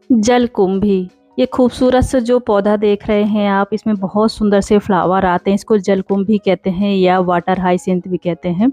जलकुंभी, ये खूबसूरत सा जो पौधा देख रहे हैं आप, इसमें बहुत सुंदर से फ्लावर आते हैं। इसको जलकुंभी कहते हैं या वाटर हाइसिंथ भी कहते हैं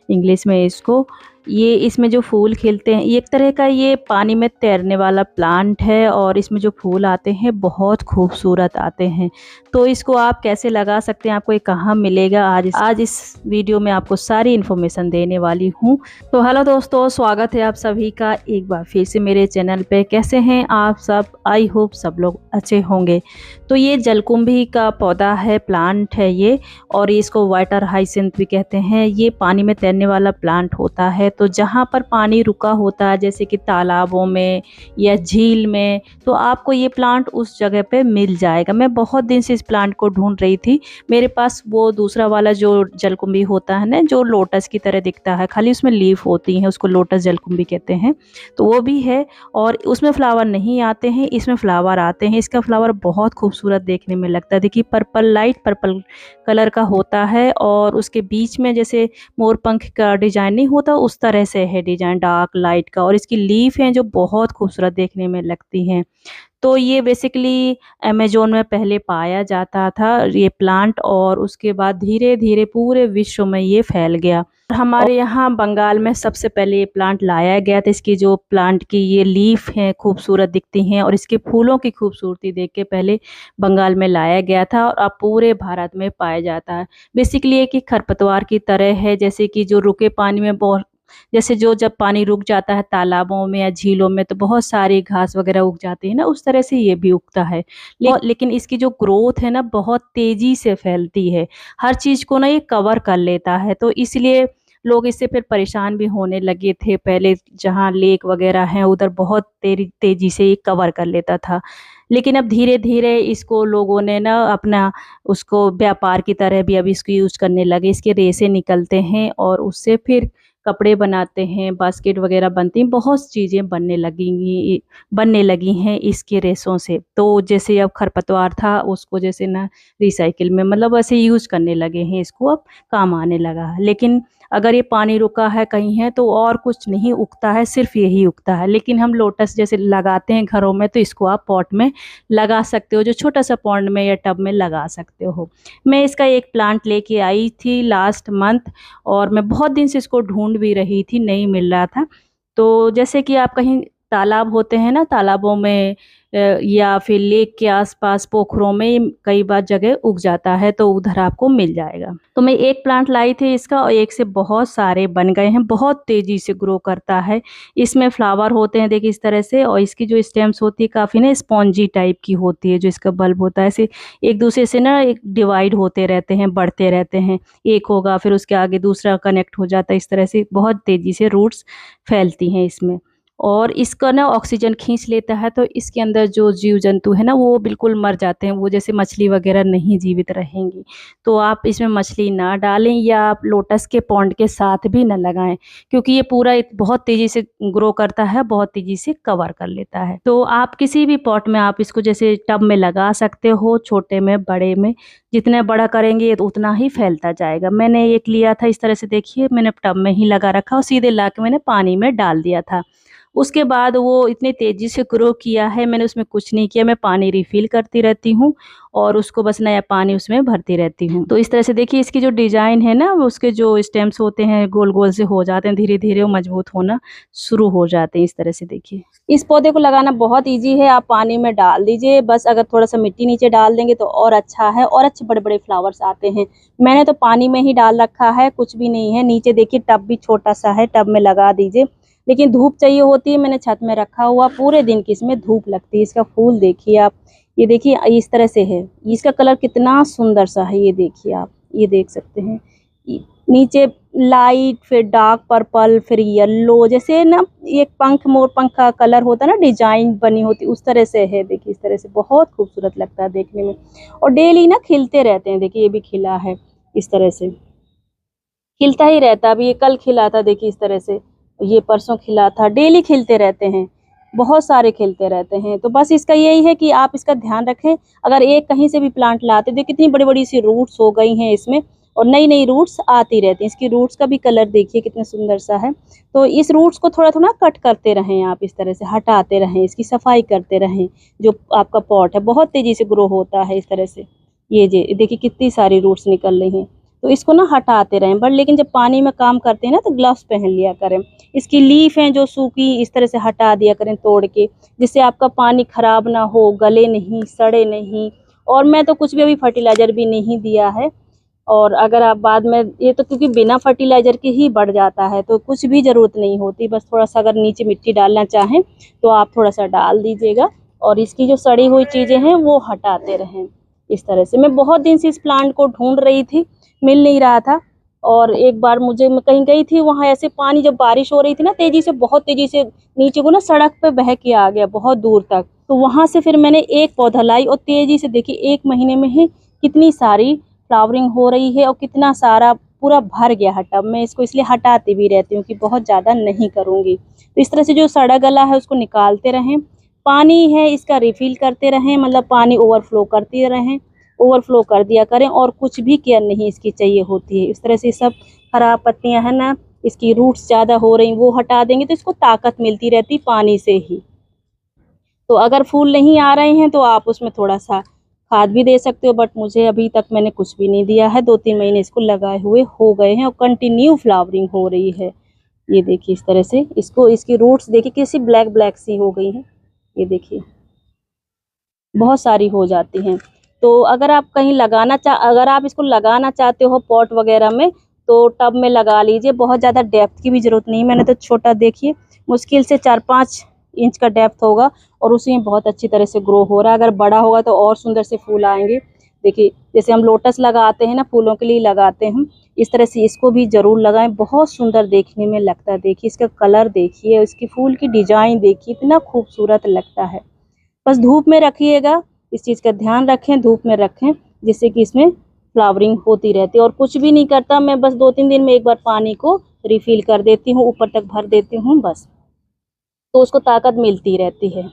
इंग्लिश में इसको। ये इसमें जो फूल खिलते हैं, ये एक तरह का ये पानी में तैरने वाला प्लांट है और इसमें जो फूल आते हैं बहुत खूबसूरत आते हैं। तो इसको आप कैसे लगा सकते हैं, आपको ये कहाँ मिलेगा, आज इस वीडियो में आपको सारी इन्फॉर्मेशन देने वाली हूँ। तो हेलो दोस्तों, स्वागत है आप सभी का एक बार फिर से मेरे चैनल पे। कैसे हैं आप सब? आई होप सब लोग अच्छे होंगे। तो ये जलकुंभी का पौधा है, प्लांट है ये, और इसको वाटर हाइसिंथ भी कहते हैं। ये पानी में तैरने वाला प्लांट होता है। तो जहाँ पर पानी रुका होता है, जैसे कि तालाबों में या झील में, तो आपको ये प्लांट उस जगह पे मिल जाएगा। मैं बहुत दिन से इस प्लांट को ढूंढ रही थी। मेरे पास वो दूसरा वाला जो जलकुंभी होता है ना, जो लोटस की तरह दिखता है, खाली उसमें लीफ होती हैं, उसको लोटस जलकुंभी कहते हैं, तो वो भी है। और उसमें फ्लावर नहीं आते हैं, इसमें फ्लावर आते हैं। इसका फ्लावर बहुत खूबसूरत देखने में लगता है। देखिए पर्पल, लाइट पर्पल कलर का होता है और उसके बीच में जैसे मोर पंख का डिजाइन नहीं होता, उस तरह से है डिजाइन, डार्क लाइट का। और इसकी लीफ हैं जो बहुत खूबसूरत देखने में लगती हैं। तो ये बेसिकली अमेज़न में पहले पाया जाता था ये प्लांट, और उसके बाद धीरे धीरे पूरे विश्व में ये फैल गया। हमारे यहाँ बंगाल में सबसे पहले ये प्लांट लाया गया था। इसकी जो प्लांट की ये लीफ हैं खूबसूरत दिखती हैं और इसके फूलों की खूबसूरती देख के पहले बंगाल में लाया गया था और अब पूरे भारत में पाया जाता है। बेसिकली ये कि खरपतवार की तरह है, जैसे कि जो रुके पानी में बहुत, जैसे जो जब पानी रुक जाता है तालाबों में या झीलों में तो बहुत सारी घास वगैरह उग जाती है ना, उस तरह से ये भी उगता है। लेकिन इसकी जो ग्रोथ है ना, बहुत तेजी से फैलती है। हर चीज को ना ये कवर कर लेता है, तो इसलिए लोग इससे फिर परेशान भी होने लगे थे। पहले जहाँ लेक वगैरह हैं उधर बहुत तेजी से ये कवर कर लेता था, लेकिन अब धीरे धीरे इसको लोगों ने ना अपना उसको व्यापार की तरह भी अब इसको यूज करने लगे। इसके रेशे निकलते हैं और उससे फिर कपड़े बनाते हैं, बास्केट वगैरह बनती हैं, बहुत चीज़ें बनने लगी हैं इसके रेशों से। तो जैसे अब खरपतवार था उसको जैसे ना रिसाइकिल में मतलब ऐसे यूज करने लगे हैं, इसको अब काम आने लगा है। लेकिन अगर ये पानी रुका है कहीं है तो और कुछ नहीं उगता है, सिर्फ यही उगता है। लेकिन हम लोटस जैसे लगाते हैं घरों में, तो इसको आप पॉट में लगा सकते हो, जो छोटा सा पॉन्ड में या टब में लगा सकते हो। मैं इसका एक प्लांट लेके आई थी लास्ट मंथ और मैं बहुत दिन से इसको ढूंढ भी रही थी, नहीं मिल रहा था। तो जैसे कि आप कहीं तालाब होते हैं ना, तालाबों में या फिर लेक के आसपास पोखरों में कई बार जगह उग जाता है, तो उधर आपको मिल जाएगा। तो मैं एक प्लांट लाई थी इसका और एक से बहुत सारे बन गए हैं। बहुत तेजी से ग्रो करता है। इसमें फ्लावर होते हैं देखिए इस तरह से, और इसकी जो स्टेम्स होती है काफ़ी ना स्पॉन्जी टाइप की होती है। जो इसका बल्ब होता है ऐसे एक दूसरे से ना एक डिवाइड होते रहते हैं, बढ़ते रहते हैं। एक होगा फिर उसके आगे दूसरा कनेक्ट हो जाता है, इस तरह से बहुत तेज़ी से रूट्स फैलती हैं इसमें। और इसका ना ऑक्सीजन खींच लेता है, तो इसके अंदर जो जीव जंतु है ना वो बिल्कुल मर जाते हैं। वो जैसे मछली वगैरह नहीं जीवित रहेंगी। तो आप इसमें मछली ना डालें या आप लोटस के पॉन्ड के साथ भी ना लगाएं, क्योंकि ये पूरा बहुत तेज़ी से ग्रो करता है, बहुत तेज़ी से कवर कर लेता है। तो आप किसी भी पॉट में आप इसको जैसे टब में लगा सकते हो, छोटे में बड़े में। जितने बड़ा करेंगे तो उतना ही फैलता जाएगा। मैंने एक लिया था इस तरह से, देखिए मैंने टब में ही लगा रखा और सीधे ला के मैंने पानी में डाल दिया था। उसके बाद वो इतनी तेज़ी से ग्रो किया है, मैंने उसमें कुछ नहीं किया। मैं पानी रिफ़िल करती रहती हूँ और उसको बस नया पानी उसमें भरती रहती हूँ। तो इस तरह से देखिए इसकी जो डिज़ाइन है ना, उसके जो स्टेम्स होते हैं गोल-गोल से हो जाते हैं, धीरे-धीरे वो मजबूत होना शुरू हो जाते हैं। इस तरह से देखिए। इस पौधे को लगाना बहुत ईज़ी है, आप पानी में डाल दीजिए, बस अगर थोड़ा-सा मिट्टी नीचे डाल देंगे तो और अच्छा है और अच्छे बड़े-बड़े फ्लावर्स आते हैं। मैंने तो पानी में ही डाल रखा है, कुछ भी नहीं है। नीचे देखिए टब भी छोटा-सा है, टब में लगा दीजिए। लेकिन धूप चाहिए होती है, मैंने छत में रखा हुआ, पूरे दिन की इसमें धूप लगती है। इसका फूल देखिए आप, ये देखिए इस तरह से है। इसका कलर कितना सुंदर सा है, ये देखिए आप, ये देख सकते हैं। नीचे लाइट, फिर डार्क पर्पल, फिर येलो, जैसे ना एक पंख, मोर पंख का कलर होता है ना, डिजाइन बनी होती उस तरह से है। देखिए इस तरह से बहुत खूबसूरत लगता है देखने में। और डेली ना खिलते रहते हैं, देखिए ये भी खिला है, इस तरह से खिलता ही रहता है। अभी ये कल खिला था, देखिए इस तरह से, ये परसों खिला था। डेली खिलते रहते हैं, बहुत सारे खिलते रहते हैं। तो बस इसका यही है कि आप इसका ध्यान रखें। अगर एक कहीं से भी प्लांट लाते, देखिए कितनी बड़ी-बड़ी सी रूट्स हो गई हैं इसमें, और नई नई रूट्स आती रहती हैं। इसकी रूट्स का भी कलर देखिए कितना सुंदर सा है। तो इस रूट्स को थोड़ा थोड़ा कट करते रहें आप, इस तरह से हटाते रहें, इसकी सफाई करते रहें। जो आपका पॉट है बहुत तेजी से ग्रो होता है इस तरह से। ये देखिए कितनी सारी रूट्स निकल रही हैं। तो इसको ना हटाते रहें, बट लेकिन जब पानी में काम करते हैं ना तो ग्लव्स पहन लिया करें। इसकी लीफ हैं जो सूखी, इस तरह से हटा दिया करें तोड़ के, जिससे आपका पानी खराब ना हो, गले नहीं, सड़े नहीं। और मैं तो कुछ भी अभी फर्टिलाइज़र भी नहीं दिया है। और अगर आप बाद में ये तो क्योंकि बिना फर्टिलाइज़र के ही बढ़ जाता है, तो कुछ भी ज़रूरत नहीं होती, बस थोड़ा-सा अगर नीचे मिट्टी डालना चाहें तो आप थोड़ा-सा डाल दीजिएगा। और इसकी जो सड़ी हुई चीज़ें हैं वो हटाते रहें इस तरह से। मैं बहुत दिन से इस प्लांट को ढूँढ रही थी, मिल नहीं रहा था। और एक बार मैं कहीं गई थी, वहाँ ऐसे पानी जब बारिश हो रही थी ना तेज़ी से, बहुत तेज़ी से नीचे को ना सड़क पे बह के आ गया बहुत दूर तक। तो वहाँ से फिर मैंने एक पौधा लाई और तेज़ी से देखिए 1 महीने में ही कितनी सारी फ्लावरिंग हो रही है और कितना सारा पूरा भर गया है टब। मैं इसको इसलिए हटाती भी रहती हूँ कि बहुत ज़्यादा नहीं करूँगी। तो इस तरह से जो सड़ा गला है उसको निकालते रहें। पानी है इसका रिफ़िल करते रहें, मतलब पानी ओवरफ्लो करते रहें, ओवरफ्लो कर दिया करें और कुछ भी केयर नहीं इसकी चाहिए होती है। इस तरह से सब खराब पत्तियाँ हैं ना, इसकी रूट्स ज़्यादा हो रही वो हटा देंगे तो इसको ताकत मिलती रहती पानी से ही। तो अगर फूल नहीं आ रहे हैं तो आप उसमें थोड़ा-सा खाद भी दे सकते हो, बट मुझे अभी तक मैंने कुछ भी नहीं दिया है। 2-3 महीने इसको लगाए हुए हो गए हैं और कंटिन्यू फ्लावरिंग हो रही है। ये देखिए इस तरह से इसको, इसकी रूट्स देखिए कैसी ब्लैक सी हो गई हैं। ये देखिए बहुत सारी हो जाती हैं। तो अगर आप इसको लगाना चाहते हो पॉट वगैरह में तो टब में लगा लीजिए। बहुत ज़्यादा डेप्थ की भी ज़रूरत नहीं है। मैंने तो छोटा देखिए मुश्किल से 4-5 इंच का डेप्थ होगा और उसी में बहुत अच्छी तरह से ग्रो हो रहा है। अगर बड़ा होगा तो और सुंदर से फूल आएंगे। देखिए जैसे हम लोटस लगाते हैं ना, फूलों के लिए लगाते हैं, इस तरह से इसको भी ज़रूर लगाएं। बहुत सुंदर देखने में लगता है। देखिए इसका कलर देखिए, इसकी फूल की डिजाइन देखिए, इतना खूबसूरत लगता है। बस धूप में रखिएगा, इस चीज़ का ध्यान रखें, धूप में रखें, जिससे कि इसमें फ्लावरिंग होती रहती है। और कुछ भी नहीं करता, मैं बस 2-3 दिन में एक बार पानी को रिफ़िल कर देती हूँ, ऊपर तक भर देती हूँ बस। तो उसको ताकत मिलती रहती है।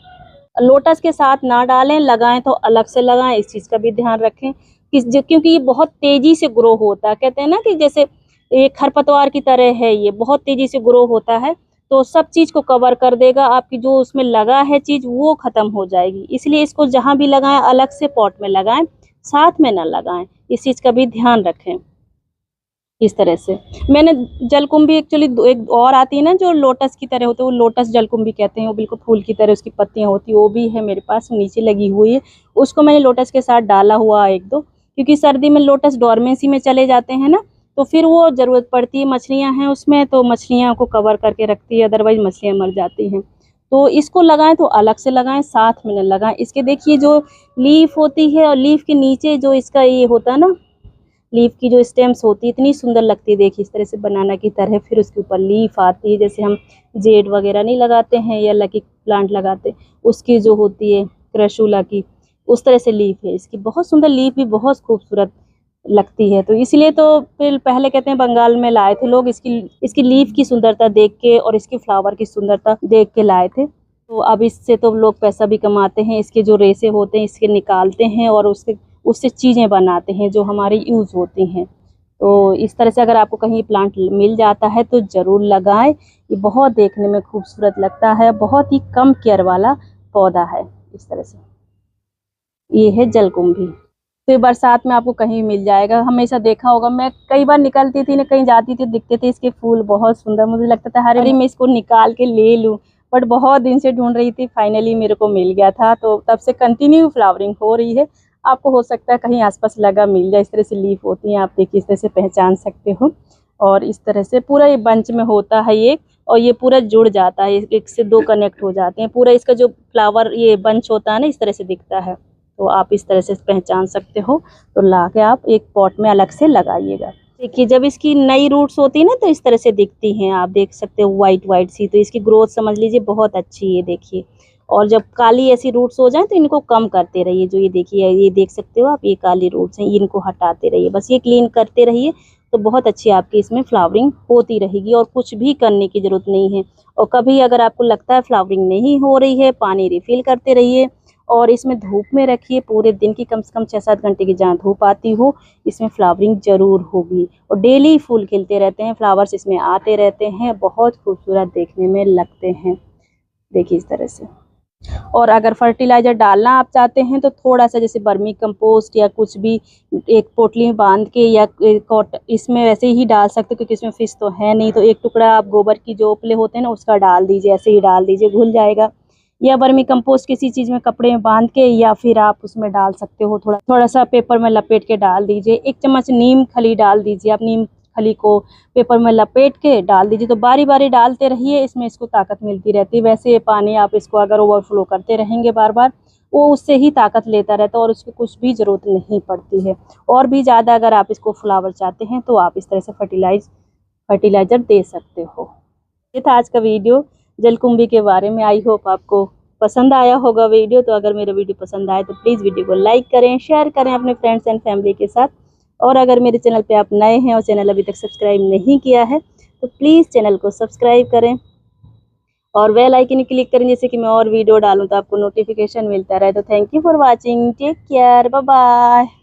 लोटस के साथ ना डालें, लगाएं तो अलग से लगाएं, इस चीज़ का भी ध्यान रखें क्योंकि ये बहुत तेज़ी से ग्रो होता है। कहते हैं ना कि जैसे एक खरपतवार की तरह है, ये बहुत तेज़ी से ग्रो होता है, तो सब चीज़ को कवर कर देगा। आपकी जो उसमें लगा है चीज़ वो ख़त्म हो जाएगी। इसलिए इसको जहाँ भी लगाएं अलग से पॉट में लगाएं, साथ में ना लगाएं। इस चीज़ का भी ध्यान रखें। इस तरह से मैंने जलकुंभी एक्चुअली एक और आती है ना जो लोटस की तरह होती है, वो लोटस जलकुंभी कहते हैं, वो बिल्कुल फूल की तरह उसकी पत्तियां होती है, वो भी है मेरे पास नीचे लगी हुई है। उसको मैंने लोटस के साथ डाला हुआ 1-2, क्योंकि सर्दी में लोटस डोरमेंसी में चले जाते हैं ना, तो फिर वो ज़रूरत पड़ती है। मछलियाँ हैं उसमें तो मछलियाँ को कवर करके रखती है, अदरवाइज़ मछलियाँ मर जाती हैं। तो इसको लगाएं तो अलग से लगाएं, साथ में न लगाएं। इसके देखिए जो लीफ होती है और लीफ के नीचे जो इसका ये होता है ना, लीफ की जो स्टेम्स होती है इतनी सुंदर लगती है। देखिए इस तरह से बनाना की तरह, फिर उसके ऊपर लीफ आती है, जैसे हम जेड वगैरह नहीं लगाते हैं या लकी प्लांट लगाते, उसकी जो होती है क्रशूला की, उस तरह से लीफ है इसकी। बहुत सुंदर लीफ भी बहुत खूबसूरत लगती है। तो इसलिए तो फिर पहले कहते हैं बंगाल में लाए थे लोग, इसकी लीफ की सुंदरता देख के और इसके फ्लावर की सुंदरता देख के लाए थे। तो अब इससे तो लोग पैसा भी कमाते हैं। इसके जो रेशे होते हैं इसके निकालते हैं और उससे चीज़ें बनाते हैं जो हमारी यूज़ होती हैं। तो इस तरह से अगर आपको कहीं प्लांट मिल जाता है तो ज़रूर लगाएं। ये बहुत देखने में खूबसूरत लगता है, बहुत ही कम केयर वाला पौधा है। इस तरह से ये है जलकुंभी। तो ये बरसात में आपको कहीं मिल जाएगा, हमेशा देखा होगा। मैं कई बार निकलती थी ना, कहीं जाती थी, दिखते थे इसके फूल बहुत सुंदर, मुझे लगता था हर बार मैं इसको निकाल के ले लूँ, बट बहुत दिन से ढूंढ रही थी, फाइनली मेरे को मिल गया था। तो तब से कंटिन्यू फ्लावरिंग हो रही है। आपको हो सकता है कहीं आसपास लगा मिल जाए। इस तरह से लीफ होती हैं, आप देखिए इस तरह से पहचान सकते हो। और इस तरह से पूरा ये बंच में होता है ये, और ये पूरा जुड़ जाता है, एक से 2 कनेक्ट हो जाते हैं। पूरा इसका जो फ्लावर ये बंच होता है ना, इस तरह से दिखता है। तो आप इस तरह से पहचान सकते हो। तो ला के आप एक पॉट में अलग से लगाइएगा। देखिए जब इसकी नई रूट्स होती है ना तो इस तरह से दिखती हैं, आप देख सकते हो वाइट सी। तो इसकी ग्रोथ समझ लीजिए बहुत अच्छी है, देखिए। और जब काली ऐसी रूट्स हो जाए तो इनको कम करते रहिए। जो ये देखिए, ये देख सकते हो आप, ये काली रूट्स हैं, इनको हटाते रहिए, बस ये क्लीन करते रहिए। तो बहुत अच्छी आपकी इसमें फ्लावरिंग होती रहेगी और कुछ भी करने की ज़रूरत नहीं है। और कभी अगर आपको लगता है फ्लावरिंग नहीं हो रही है, पानी रिफ़िल करते रहिए और इसमें धूप में रखिए पूरे दिन की, कम से कम 6-7 घंटे की जहाँ धूप आती हो, इसमें फ्लावरिंग ज़रूर होगी। और डेली फूल खिलते रहते हैं, फ्लावर्स इसमें आते रहते हैं, बहुत खूबसूरत देखने में लगते हैं। देखिए इस तरह से। और अगर फर्टिलाइज़र डालना आप चाहते हैं तो थोड़ा सा जैसे वर्मी कंपोस्ट या कुछ भी एक पोटली में बांध के या इसमें वैसे ही डाल सकते हो, क्योंकि इसमें फिश तो है नहीं, तो एक टुकड़ा आप गोबर की जो उपले होते हैं ना उसका डाल दीजिए, ऐसे ही डाल दीजिए, घुल जाएगा। या वर्मी कंपोस्ट किसी चीज़ में कपड़े में बांध के या फिर आप उसमें डाल सकते हो, थोड़ा थोड़ा सा पेपर में लपेट के डाल दीजिए। 1 चम्मच नीम खली डाल दीजिए, आप नीम खली को पेपर में लपेट के डाल दीजिए, तो बारी बारी डालते रहिए, इसमें इसको ताकत मिलती रहती है। वैसे ये पानी आप इसको अगर ओवरफ्लो करते रहेंगे बार बार, वो उससे ही ताकत लेता रहता है और उसकी कुछ भी ज़रूरत नहीं पड़ती है। और भी ज़्यादा अगर आप इसको फ्लावर चाहते हैं तो आप इस तरह से फर्टिलाइज़र दे सकते हो। ये था आज का वीडियो जलकुंभी के बारे में। आई होप आपको पसंद आया होगा वीडियो। तो अगर मेरा वीडियो पसंद आए तो प्लीज़ वीडियो को लाइक करें, शेयर करें अपने फ्रेंड्स एंड फैमिली के साथ। और अगर मेरे चैनल पे आप नए हैं और चैनल अभी तक सब्सक्राइब नहीं किया है तो प्लीज़ चैनल को सब्सक्राइब करें और बेल आइकन क्लिक करें, जैसे कि मैं और वीडियो डालूँ तो आपको नोटिफिकेशन मिलता रहे। तो thank you for watching, take care, bye bye.